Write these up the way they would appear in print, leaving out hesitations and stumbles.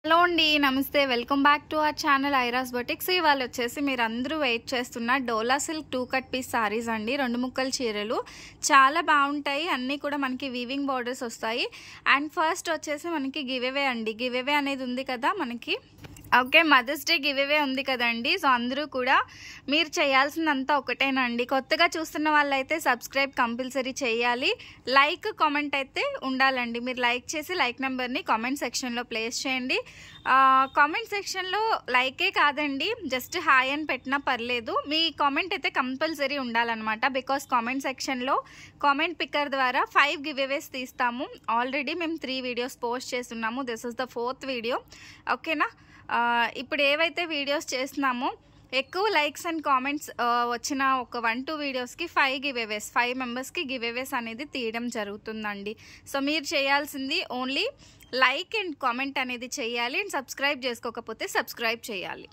Hello అండి, నమస్తే. Welcome back to our channel ఐరాస్ బొటిక్స్. ఇవాళ వచ్చేసి మీరు అందరూ వెయిట్ చేస్తున్న Dola silk 2 cut piece saris అండి. 2 ముక్కల చీరలు చాలా బాగుంటాయి. అన్నీ కూడా మనకి వీవింగ్ బార్డర్స్ వస్తాయి. అండ్ ఫస్ట్ వచ్చేసి మనకి గివ్ అవే అండి. గివ్ అవే అనేది ఉంది కదా మనకి. Okay, mother's day giveaway ఉంది కదండి. సో అందరూ కూడా మీరు చేయాల్సిందంతా ఒకటేనండి. కొత్తగా చూస్తున్న వాళ్ళైతే సబ్స్క్రైబ్ కంపల్సరీ చేయాలి. లైక్ కామెంట్ అయితే ఉండాలండి. మీరు లైక్ చేసి లైక్ నెంబర్ని కామెంట్ సెక్షన్లో ప్లేస్ చేయండి. కామెంట్ సెక్షన్లో లైకే కాదండి, జస్ట్ హాయ్ అని పెట్టినా పర్లేదు. మీ కామెంట్ అయితే కంపల్సరీ ఉండాలన్నమాట. బికాస్ కామెంట్ సెక్షన్లో కామెంట్ పిక్కర్ ద్వారా 5 గివ్ అవేస్ తీస్తాము. ఆల్రెడీ మేము 3 వీడియోస్ పోస్ట్ చేస్తున్నాము. This is the 4th video. ఓకేనా? ఇప్పుడు ఏవైతే వీడియోస్ చేస్తున్నామో ఎక్కువ లైక్స్ అండ్ కామెంట్స్ వచ్చిన ఒక 1-2 వీడియోస్కి 5 గివ్ అవేస్, 5 మెంబర్స్కి గివ్ అవేస్ అనేది తీయడం జరుగుతుందండి. సో మీరు చేయాల్సింది ఓన్లీ లైక్ అండ్ కామెంట్ అనేది చేయాలి. అండ్ సబ్స్క్రైబ్ చేసుకోకపోతే సబ్స్క్రైబ్ చేయాలి.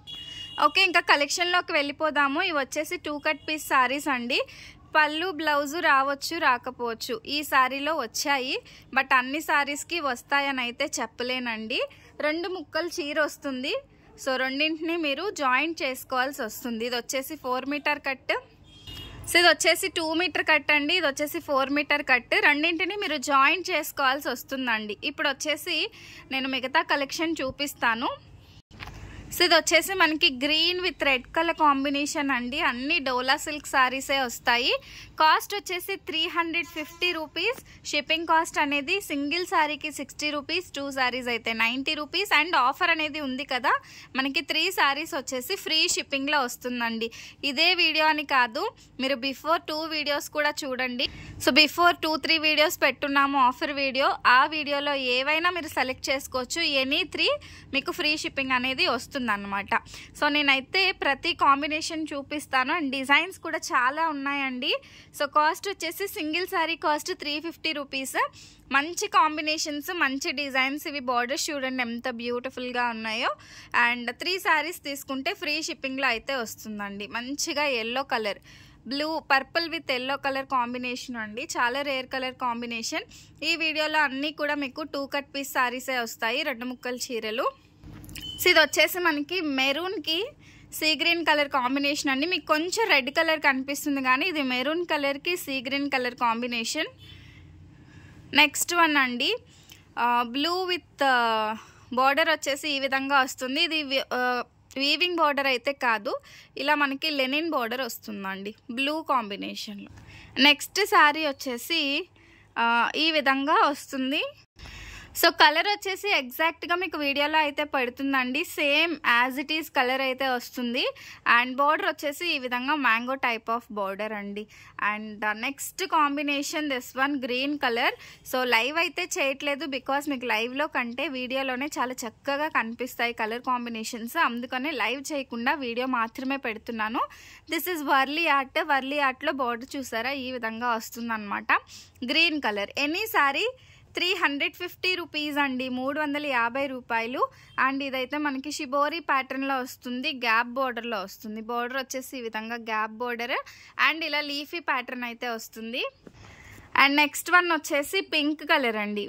ఓకే, ఇంకా కలెక్షన్లోకి వెళ్ళిపోదాము. ఇవి వచ్చేసి 2 కట్ పీస్ సారీస్ అండి. పళ్ళు బ్లౌజు రావచ్చు, రాకపోవచ్చు. ఈ సారీలో వచ్చాయి, బట్ అన్ని సారీస్కి వస్తాయని అయితే చెప్పలేనండి. 2 ముక్కలు చీర వస్తుంది. సో రెండింటిని మీరు జాయింట్ చేసుకోవాల్సి వస్తుంది. ఇది వచ్చేసి 4 మీటర్ కట్. సో ఇది వచ్చేసి 2 మీటర్ కట్ అండి. ఇది వచ్చేసి 4 మీటర్ కట్. రెండింటిని మీరు జాయింట్ చేసుకోవాల్సి వస్తుందండి. ఇప్పుడు వచ్చేసి నేను మిగతా కలెక్షన్ చూపిస్తాను. సో ఇది వచ్చేసి మనకి green with red colour combination అండి. అన్ని డోలా సిల్క్ సారీసే వస్తాయి. కాస్ట్ వచ్చేసి 350 రూపీస్. షిప్పింగ్ కాస్ట్ అనేది సింగిల్ సారీకి 60 రూపీస్, 2 సారీస్ అయితే 90 రూపీస్. అండ్ ఆఫర్ అనేది ఉంది కదా మనకి, 3 సారీస్ వచ్చేసి ఫ్రీ షిప్పింగ్లో వస్తుందండి. ఇదే వీడియో అని కాదు, మీరు బిఫోర్ 2 వీడియోస్ కూడా చూడండి. సో బిఫోర్ 2-3 వీడియోస్ పెట్టున్నాము ఆఫర్ వీడియో. ఆ వీడియోలో ఏవైనా మీరు సెలెక్ట్ చేసుకోవచ్చు. ఎనీ 3 మీకు ఫ్రీ షిప్పింగ్ అనేది వస్తుంది అన్నమాట. సో నేనైతే ప్రతి కాంబినేషన్ చూపిస్తాను. అండ్ డిజైన్స్ కూడా చాలా ఉన్నాయండి. సో కాస్ట్ వచ్చేసి సింగిల్ సారీ కాస్ట్ 350 రూపీస్. మంచి కాంబినేషన్స్, మంచి డిజైన్స్. ఇవి బార్డర్స్ చూడండి ఎంత బ్యూటిఫుల్గా ఉన్నాయో. అండ్ 3 సారీస్ తీసుకుంటే ఫ్రీ షిప్పింగ్లో అయితే వస్తుందండి. మంచిగా yellow colour, blue, purple with yellow colour combination అండి. చాలా రేర్ కలర్ కాంబినేషన్. ఈ వీడియోలో అన్నీ కూడా మీకు 2 కట్ పీస్ సారీసే వస్తాయి, 2 ముక్కల చీరలు. సో ఇది వచ్చేసి మనకి మెరూన్కి సీ గ్రీన్ కలర్ కాంబినేషన్ అండి. మీకు కొంచెం రెడ్ కలర్ కనిపిస్తుంది కానీ ఇది మెరూన్ కలర్కి see green colour combination. Next one అండి, బ్లూ విత్ బార్డర్ వచ్చేసి ఈ విధంగా వస్తుంది. ఇది వీవింగ్ బార్డర్ అయితే కాదు, ఇలా మనకి లెనిన్ బార్డర్ వస్తుందండి బ్లూ కాంబినేషన్లో. నెక్స్ట్ శారీ వచ్చేసి ఈ విధంగా వస్తుంది. సో కలర్ వచ్చేసి ఎగ్జాక్ట్గా మీకు వీడియోలో అయితే పడుతుందండి. Same as it is colour అయితే వస్తుంది. అండ్ బార్డర్ వచ్చేసి ఈ విధంగా మ్యాంగో టైప్ ఆఫ్ బార్డర్ అండి. And next combination this one green colour. So live అయితే చేయట్లేదు బికాస్ మీకు లైవ్లో కంటే వీడియోలోనే చాలా చక్కగా కనిపిస్తాయి కలర్ కాంబినేషన్స్. అందుకనే లైవ్ చేయకుండా వీడియో మాత్రమే పెడుతున్నాను. This is Warli art. Warli ఆర్ట్లో బార్డర్ చూసారా ఈ విధంగా వస్తుందన్నమాట. Green colour. Any sari 350 rupees అండి, 350 రూపాయలు. అండ్ ఇదైతే మనకి షిబోరీ ప్యాటర్న్లో వస్తుంది, గ్యాప్ బోర్డర్లో వస్తుంది. బోర్డర్ వచ్చేసి ఈ విధంగా గ్యాప్ బోర్డర్ అండ్ ఇలా లీఫీ ప్యాటర్న్ అయితే వస్తుంది. అండ్ నెక్స్ట్ వన్ వచ్చేసి పింక్ కలర్ అండి.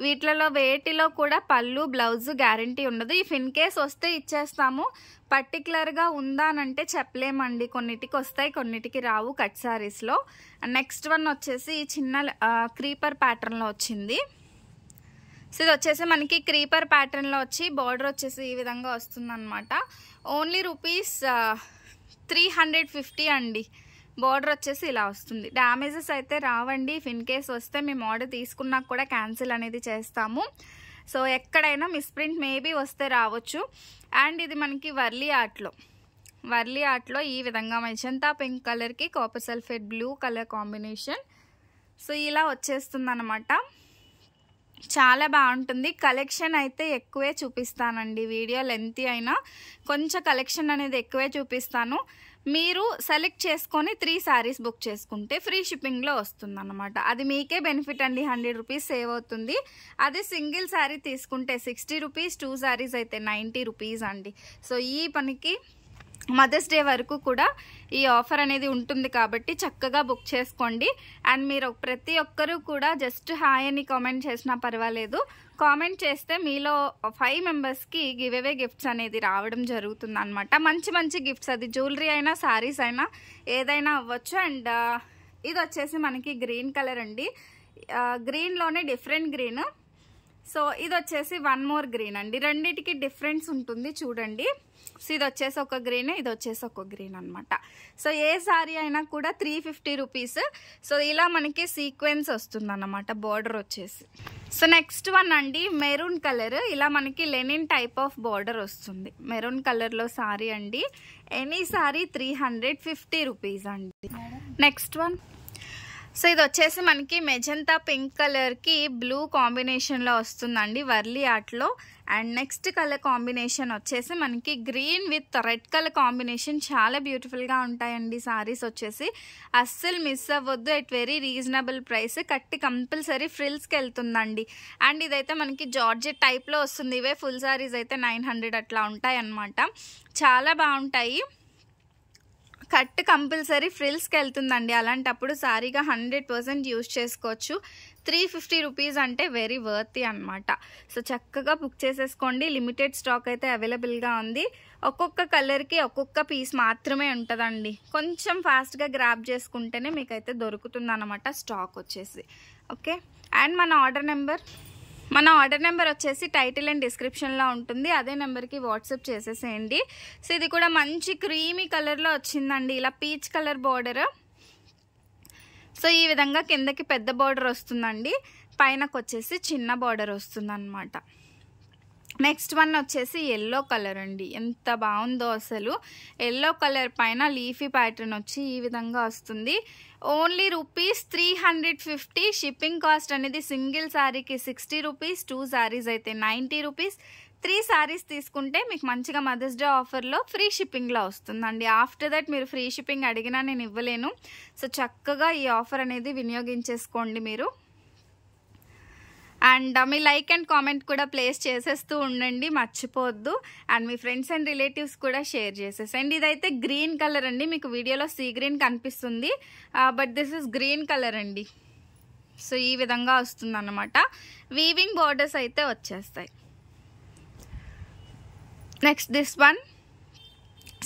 వేటిలో కూడా పళ్ళు బ్లౌజ్ గ్యారంటీ ఉండదు. ఇఫ్ ఇన్ కేస్ వస్తే ఇచ్చేస్తాము. పర్టికులర్గా ఉందా అని అంటే చెప్పలేమండి. కొన్నిటికి వస్తాయి, కొన్నిటికి రావు కట్ సారీస్లో. నెక్స్ట్ వన్ వచ్చేసి చిన్న క్రీపర్ ప్యాటర్న్లో వచ్చింది. సో ఇది వచ్చేసి మనకి క్రీపర్ ప్యాటర్న్లో వచ్చి బార్డర్ వచ్చేసి ఈ విధంగా వస్తుందన్నమాట. ఓన్లీ రూపీస్ 350 అండి. బార్డర్ వచ్చేసి ఇలా వస్తుంది. డ్యామేజెస్ అయితే రావండి. ఇఫ్ ఇన్ కేస్ వస్తే మేము ఆర్డర్ తీసుకున్నాక కూడా క్యాన్సిల్ అనేది చేస్తాము. సో ఎక్కడైనా మిస్ప్రింట్ మేబీ వస్తే రావచ్చు. అండ్ ఇది మనకి వర్లీ ఆర్ట్లో ఈ విధంగా మెజంతా పింక్ కలర్కి copper sulphate blue colour combination. So ఇలా వచ్చేస్తుంది అన్నమాట. చాలా బాగుంటుంది. కలెక్షన్ అయితే ఎక్కువే చూపిస్తానండి. వీడియో లెంతీ అయినా కొంచెం కలెక్షన్ అనేది ఎక్కువే చూపిస్తాను. మీరు సెలెక్ట్ చేసుకొని 3 సారీస్ బుక్ చేసుకుంటే ఫ్రీ షిప్పింగ్లో వస్తుంది అన్నమాట. అది మీకే బెనిఫిట్ అండి. 100 రూపీస్ సేవ్ అవుతుంది. అదే సింగిల్ సారీ తీసుకుంటే 60 రూపీస్, 2 సారీస్ అయితే 90 రూపీస్ అండి. సో ఈ పనికి మదర్స్ డే వరకు కూడా ఈ ఆఫర్ అనేది ఉంటుంది కాబట్టి చక్కగా బుక్ చేసుకోండి. అండ్ మీరు ప్రతి ఒక్కరూ కూడా జస్ట్ హాయ్ అని కామెంట్ చేసినా పర్వాలేదు, కామెంట్ చేస్తే మీలో 5 మెంబర్స్కి గివ్ అవే గిఫ్ట్స్ అనేది రావడం జరుగుతుంది అనమాట. మంచి మంచి గిఫ్ట్స్, అది జ్యువెలరీ అయినా శారీస్ అయినా ఏదైనా అవ్వచ్చు. అండ్ ఇది వచ్చేసి మనకి గ్రీన్ కలర్ అండి, గ్రీన్లోనే డిఫరెంట్ గ్రీన్. సో ఇది వచ్చేసి వన్ మోర్ గ్రీన్ అండి, రెండింటికి డిఫరెన్స్ ఉంటుంది చూడండి. సో ఇది వచ్చేసి ఒక గ్రీన్, ఇది వచ్చేసి ఒక గ్రీన్ అనమాట. సో ఏ సారీ అయినా కూడా 350 రూపీస్. సో ఇలా మనకి సీక్వెన్స్ వస్తుంది అన్నమాట బార్డర్ వచ్చేసి. సో నెక్స్ట్ వన్ అండి మెరూన్ కలర్, ఇలా మనకి లెనిన్ టైప్ ఆఫ్ బార్డర్ వస్తుంది. మెరూన్ కలర్లో సారీ అండి, ఎనీ సారీ 350 రూపీస్ అండి. నెక్స్ట్ వన్, సో ఇది వచ్చేసి మనకి మెజంతా పింక్ కలర్కి బ్లూ కాంబినేషన్లో వస్తుందండి వర్లీ ఆర్ట్లో. అండ్ నెక్స్ట్ కలర్ కాంబినేషన్ వచ్చేసి మనకి green with red colour combination. చాలా బ్యూటిఫుల్గా ఉంటాయండి సారీస్ వచ్చేసి, అస్సలు మిస్ అవ్వద్దు. ఎట్ వెరీ రీజనబుల్ ప్రైస్, కట్టి కంపల్సరీ ఫ్రిల్స్కి వెళ్తుందండి. అండ్ ఇదైతే మనకి జార్జెట్ టైప్లో వస్తుంది. ఇవే ఫుల్ సారీస్ అయితే 900 అట్లా ఉంటాయి అన్నమాట. చాలా బాగుంటాయి, కట్ కంపల్సరీ ఫ్రిల్స్కి వెళ్తుందండి. అలాంటప్పుడు సారీగా 100% యూజ్ చేసుకోవచ్చు. 350 రూపీస్ అంటే వెరీ వర్తీ అనమాట. సో చక్కగా బుక్ చేసేసుకోండి, లిమిటెడ్ స్టాక్ అయితే అవైలబుల్గా ఉంది. ఒక్కొక్క కలర్కి ఒక్కొక్క పీస్ మాత్రమే ఉంటుందండి, కొంచెం ఫాస్ట్గా గ్రాప్ చేసుకుంటేనే మీకైతే దొరుకుతుంది అనమాట స్టాక్ వచ్చేసి. ఓకే, అండ్ మన ఆర్డర్ నెంబర్ వచ్చేసి టైటిల్ అండ్ డిస్క్రిప్షన్లో ఉంటుంది, అదే నెంబర్కి వాట్సాప్ చేసేసేయండి. సో ఇది కూడా మంచి క్రీమీ కలర్లో వచ్చిందండి, ఇలా పీచ్ కలర్ బార్డర్. సో ఈ విధంగా కిందకి పెద్ద బార్డర్ వస్తుందండి, పైనకు వచ్చేసి చిన్న బార్డర్ వస్తుంది అనమాట. నెక్స్ట్ వన్ వచ్చేసి ఎల్లో కలర్ అండి, ఎంత బాగుందో అసలు. ఎల్లో కలర్ పైన లీఫీ ప్యాటర్న్ వచ్చి ఈ విధంగా వస్తుంది. Only rupees 350. షిప్పింగ్ కాస్ట్ అనేది సింగిల్ శారీకి 60 రూపీస్, 2 శారీస్ అయితే 90 రూపీస్. 3 శారీస్ తీసుకుంటే మీకు మంచిగా మదర్స్ డే ఆఫర్లో ఫ్రీ షిప్పింగ్లో వస్తుందండి. ఆఫ్టర్ దట్ మీరు ఫ్రీ షిప్పింగ్ అడిగినా నేను ఇవ్వలేను. సో చక్కగా ఈ ఆఫర్ అనేది వినియోగించేసుకోండి మీరు. And me like and comment కూడా ప్లేస్ చేసేస్తూ ఉండండి, మర్చిపోవద్దు. And me friends and relatives కూడా షేర్ చేసేసండి. ఇదైతే గ్రీన్ కలర్ అండి, మీకు వీడియోలో సీ గ్రీన్ కనిపిస్తుంది, but this is green colour అండి. సో ఈ విధంగా వస్తుంది అన్నమాట. వీవింగ్ బార్డర్స్ అయితే వచ్చేస్తాయి. Next this one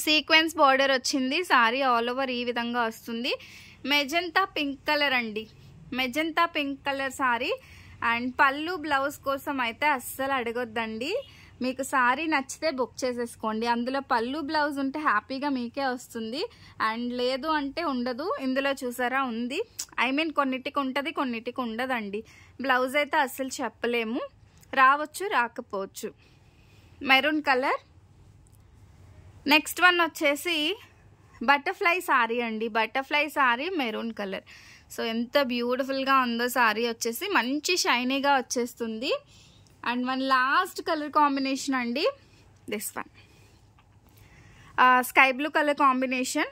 sequence border వచ్చింది, సారీ ఆల్ ఓవర్ ఈ విధంగా వస్తుంది. మెజంతా పింక్ కలర్ అండి, magenta pink colour sorry. And పళ్ళు బ్లౌజ్ కోసం అయితే అస్సలు అడగొద్దండి, మీకు సారీ నచ్చితే బుక్ చేసేసుకోండి. అందులో పళ్ళు బ్లౌజ్ ఉంటే హ్యాపీగా మీకే వస్తుంది, అండ్ లేదు అంటే ఉండదు. ఇందులో చూసారా ఉంది, ఐ మీన్ కొన్నిటికి ఉంటుంది కొన్నిటికి ఉండదండి. బ్లౌజ్ అయితే అస్సలు చెప్పలేము, రావచ్చు రాకపోవచ్చు. Maroon colour. నెక్స్ట్ వన్ వచ్చేసి బటర్ఫ్లై సారీ అండి, butterfly sari maroon colour. So ఎంత బ్యూటిఫుల్గా ఉందో సారీ వచ్చేసి, మంచి షైనీగా వచ్చేస్తుంది. And one last colour combination అండి, this one sky blue colour combination.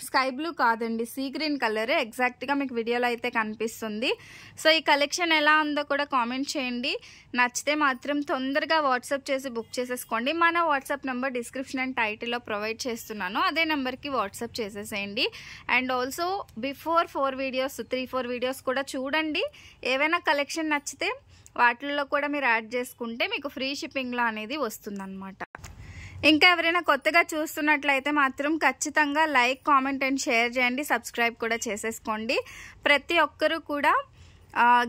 Sky blue కాదండి, సీ గ్రీన్ కలర్, ఎగ్జాక్ట్గా మీకు వీడియోలో అయితే కనిపిస్తుంది. సో ఈ కలెక్షన్ ఎలా ఉందో కూడా కామెంట్ చేయండి. నచ్చితే మాత్రం తొందరగా వాట్సాప్ చేసి బుక్ చేసేసుకోండి. మన వాట్సాప్ నెంబర్ డిస్క్రిప్షన్ అండ్ టైటిల్లో ప్రొవైడ్ చేస్తున్నాను, అదే నెంబర్కి వాట్సాప్ చేసేసేయండి. అండ్ ఆల్సో బిఫోర్ 3-4 వీడియోస్ కూడా చూడండి. ఏవైనా కలెక్షన్ నచ్చితే వాటిల్లో కూడా మీరు యాడ్ చేసుకుంటే మీకు ఫ్రీ షిప్పింగ్లో అనేది వస్తుందన్నమాట. ఇంకా ఎవరైనా కొత్తగా చూస్తున్నట్లయితే మాత్రం ఖచ్చితంగా లైక్, కామెంట్ అండ్ షేర్ చేయండి, సబ్స్క్రైబ్ కూడా చేసేసుకోండి. ప్రతి ఒక్కరూ కూడా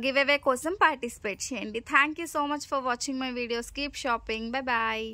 గివ్ అవే కోసం పార్టిసిపేట్ చేయండి. Thank you so much for watching my videos. Keep shopping. Bye bye.